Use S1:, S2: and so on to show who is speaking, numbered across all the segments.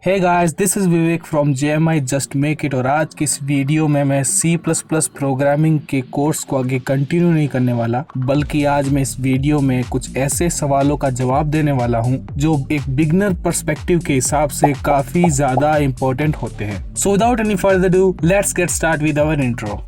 S1: Hey guys, this is Vivek from JMI just make it. और आज की इस वीडियो में मैं C++ प्रोग्रामिंग के कोर्स को आगे कंटिन्यू नहीं करने वाला, बल्कि आज मैं इस वीडियो में कुछ ऐसे सवालों का जवाब देने वाला हूं जो एक बिगनर पर्सपेक्टिव के हिसाब से काफ़ी ज़्यादा इम्पोर्टेंट होते हैं। So without any further do, let's get start with our intro.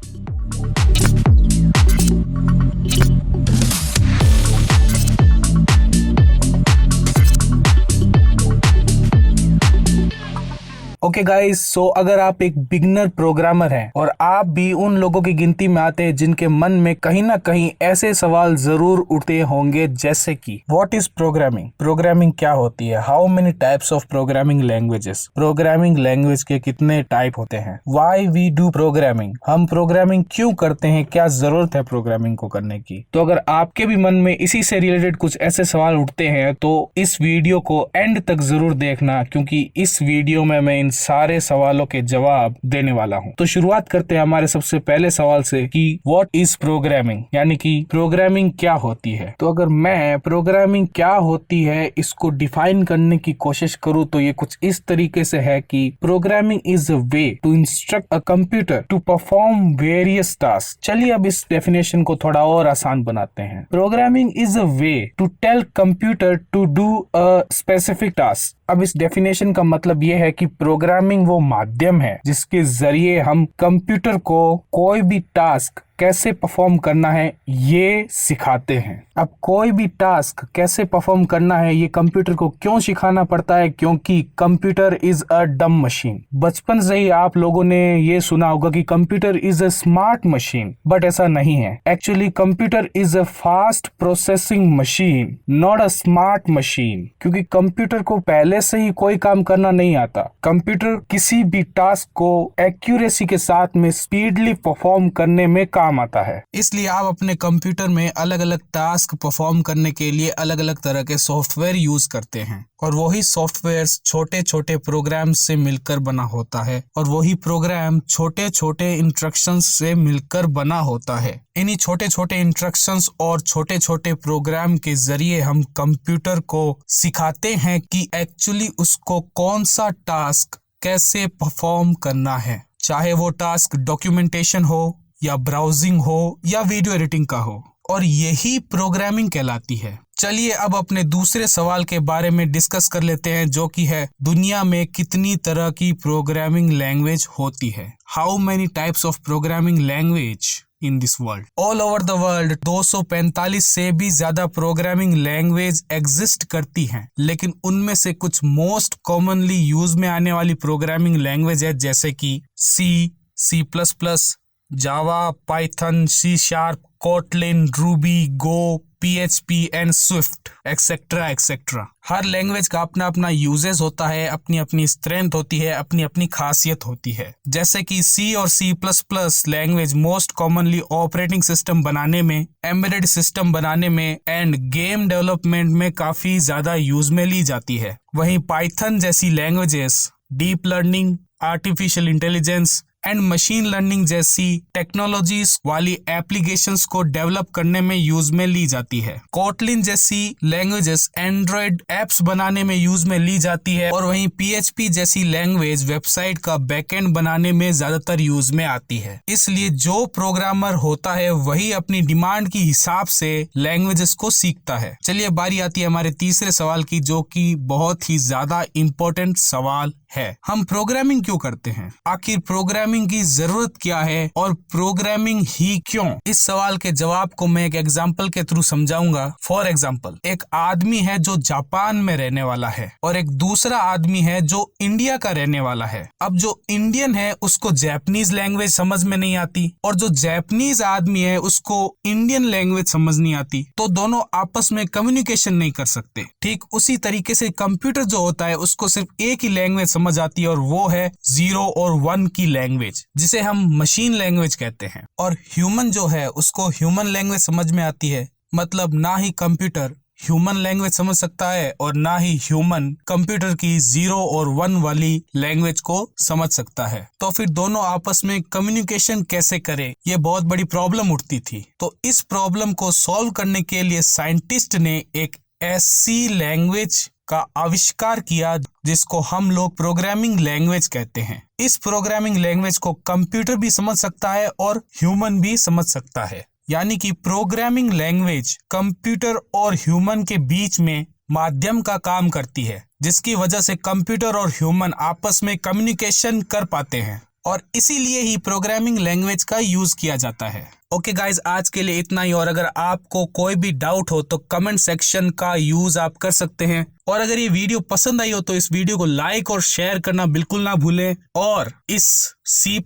S1: Okay guys, so अगर आप एक बिगनर प्रोग्रामर हैं और आप भी उन लोगों की गिनती में आते हैं जिनके मन में कहीं ना कहीं ऐसे सवाल जरूर उठते होंगे, जैसे कि व्हाट इज प्रोग्रामिंग, प्रोग्रामिंग क्या होती है, how many types of programming languages, programming language के कितने टाइप होते हैं, व्हाई वी डू प्रोग्रामिंग, हम प्रोग्रामिंग क्यों करते हैं, क्या जरूरत है प्रोग्रामिंग को करने की। तो अगर आपके भी मन में इसी से रिलेटेड कुछ ऐसे सवाल उठते हैं तो इस वीडियो को एंड तक जरूर देखना, क्योंकि इस वीडियो में मैं इन सारे सवालों के जवाब देने वाला हूं। तो शुरुआत करते हैं हमारे सबसे पहले सवाल से कि व्हाट इज प्रोग्रामिंग, यानी कि प्रोग्रामिंग क्या होती है। तो अगर मैं प्रोग्रामिंग क्या होती है इसको डिफाइन करने की कोशिश करूं तो ये कुछ इस तरीके से है कि programming is a way to instruct a computer to perform various task. चलिए अब इस डेफिनेशन को थोड़ा और आसान बनाते हैं। Programming is a way to tell computer to do a specific task. अब इस डेफिनेशन का मतलब यह है कि प्रोग्रामिंग वो माध्यम है जिसके जरिए हम कंप्यूटर को कोई भी टास्क कैसे परफॉर्म करना है ये सिखाते हैं। अब कोई भी टास्क कैसे परफॉर्म करना है ये कंप्यूटर को क्यों सिखाना पड़ता है, क्योंकि कंप्यूटर इज अ डम मशीन। बचपन से ही आप लोगों ने ये सुना होगा कि computer is a smart machine, but ऐसा नहीं है। Actually computer is a fast processing machine, not a smart machine, क्योंकि कंप्यूटर को पहले से ही कोई काम करना नहीं आता। कंप्यूटर किसी भी टास्क को एक्यूरेसी के साथ में स्पीडली परफॉर्म करने में काम आता है। इसलिए आप अपने कंप्यूटर में अलग अलग टास्क परफॉर्म करने के लिए अलग अलग तरह के सॉफ्टवेयर यूज करते हैं, और वही सॉफ्टवेयर छोटे छोटे प्रोग्राम से मिलकर बना होता है, और वही प्रोग्राम छोटे छोटे इंस्ट्रक्शंस से मिलकर बना होता है। इन्हीं छोटे छोटे इंस्ट्रक्शंस और छोटे छोटे प्रोग्राम के जरिए हम कंप्यूटर को सिखाते हैं कि एक्चुअली उसको कौन सा टास्क कैसे परफॉर्म करना है, चाहे वो टास्क डॉक्यूमेंटेशन हो या ब्राउजिंग हो या वीडियो एडिटिंग का हो, और यही प्रोग्रामिंग कहलाती है। चलिए अब अपने दूसरे सवाल के बारे में डिस्कस कर लेते हैं, जो कि है दुनिया में कितनी तरह की प्रोग्रामिंग लैंग्वेज होती है। How many types of programming language in this world. All over the world 245 से भी ज्यादा प्रोग्रामिंग लैंग्वेज एग्जिस्ट करती हैं, लेकिन उनमें से कुछ मोस्ट कॉमनली यूज में आने वाली प्रोग्रामिंग लैंग्वेज है, जैसे कि C++, Java, Python, C#, Kotlin, Ruby, go, PHP and Swift, etcetera etcetera. Her language का अपना अपना यूजेस होता है, अपनी अपनी स्ट्रेंथ होती है, अपनी अपनी खासियत होती है। जैसे कि C और C++ language most commonly operating system बनाने में, एम्बेडेड सिस्टम बनाने में एंड गेम डेवलपमेंट में काफी ज्यादा यूज में ली जाती है। वहीं पाइथन जैसी languages deep learning, artificial intelligence and machine learning जैसी टेक्नोलॉजीज वाली एप्लीकेशंस को डेवलप करने में यूज में ली जाती है। कोटलिन जैसी लैंग्वेजेस एंड्रॉइड एप्स बनाने में यूज में ली जाती है, और वहीं PHP जैसी लैंग्वेज वेबसाइट का बैकएंड बनाने में ज्यादातर यूज में आती है। इसलिए जो प्रोग्रामर होता है वही अपनी डिमांड के हिसाब से लैंग्वेजेस को सीखता है। चलिए बारी आती है हमारे तीसरे सवाल की, जो कि बहुत ही ज्यादा इम्पोर्टेंट सवाल है। हम प्रोग्रामिंग क्यों करते हैं, आखिर प्रोग्रामिंग की जरूरत क्या है, और प्रोग्रामिंग ही क्यों। इस सवाल के जवाब को मैं एक एग्जांपल के थ्रू समझाऊंगा। फॉर एग्जांपल, एक आदमी है जो जापान में रहने वाला है, और एक दूसरा आदमी है जो इंडिया का रहने वाला है। अब जो इंडियन है उसको जापानीज लैंग्वेज समझ में नहीं आती, और जो जापानीज आदमी है उसको इंडियन लैंग्वेज समझ नहीं आती, तो दोनों आपस में कम्युनिकेशन नहीं कर सकते। ठीक उसी तरीके से कंप्यूटर जो होता है उसको सिर्फ एक ही लैंग्वेज समझ आती है, और वो है 0 और 1 की लैंग्वेज, जिसे हम मशीन लैंग्वेज कहते हैं। और ह्यूमन जो है उसको ह्यूमन लैंग्वेज समझ में आती है, मतलब ना ही कंप्यूटर ह्यूमन लैंग्वेज समझ सकता है और ना ही ह्यूमन कंप्यूटर की 0 और 1 वाली लैंग्वेज को समझ सकता है। तो फिर दोनों आपस में कम्युनिकेशन कैसे करें, ये बहुत बड़ी प्रॉब्लम उठती थी। तो इस प्रॉब्लम को सॉल्व करने के लिए साइंटिस्ट ने एक ऐसी लैंग्वेज का आविष्कार किया, जिसको हम लोग प्रोग्रामिंग लैंग्वेज कहते हैं। इस प्रोग्रामिंग लैंग्वेज को कंप्यूटर भी समझ सकता है और ह्यूमन भी समझ सकता है। यानी कि प्रोग्रामिंग लैंग्वेज कंप्यूटर और ह्यूमन के बीच में माध्यम का काम करती है, जिसकी वजह से कंप्यूटर और ह्यूमन आपस में कम्युनिकेशन कर पाते हैं और इसीलिए ही प्रोग्रामिंग लैंग्वेज का यूज किया जाता है। ओके गाइज, आज के लिए इतना ही। और अगर आपको कोई भी डाउट हो तो कमेंट सेक्शन का यूज आप कर सकते हैं। और अगर ये वीडियो पसंद आई हो तो इस वीडियो को लाइक और शेयर करना बिल्कुल ना भूलें। और इस C++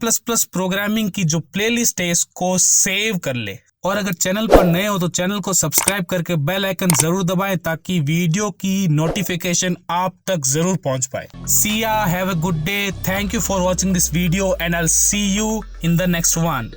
S1: प्रोग्रामिंग की जो प्लेलिस्ट है इसको सेव कर ले। और अगर चैनल पर नए हो तो चैनल को सब्सक्राइब करके बेल आइकन जरूर दबाएं ताकि वीडियो की नोटिफिकेशन आप तक जरूर पहुंच पाए। See ya, have a good day. Thank you for watching this video and I'll see you in the next one.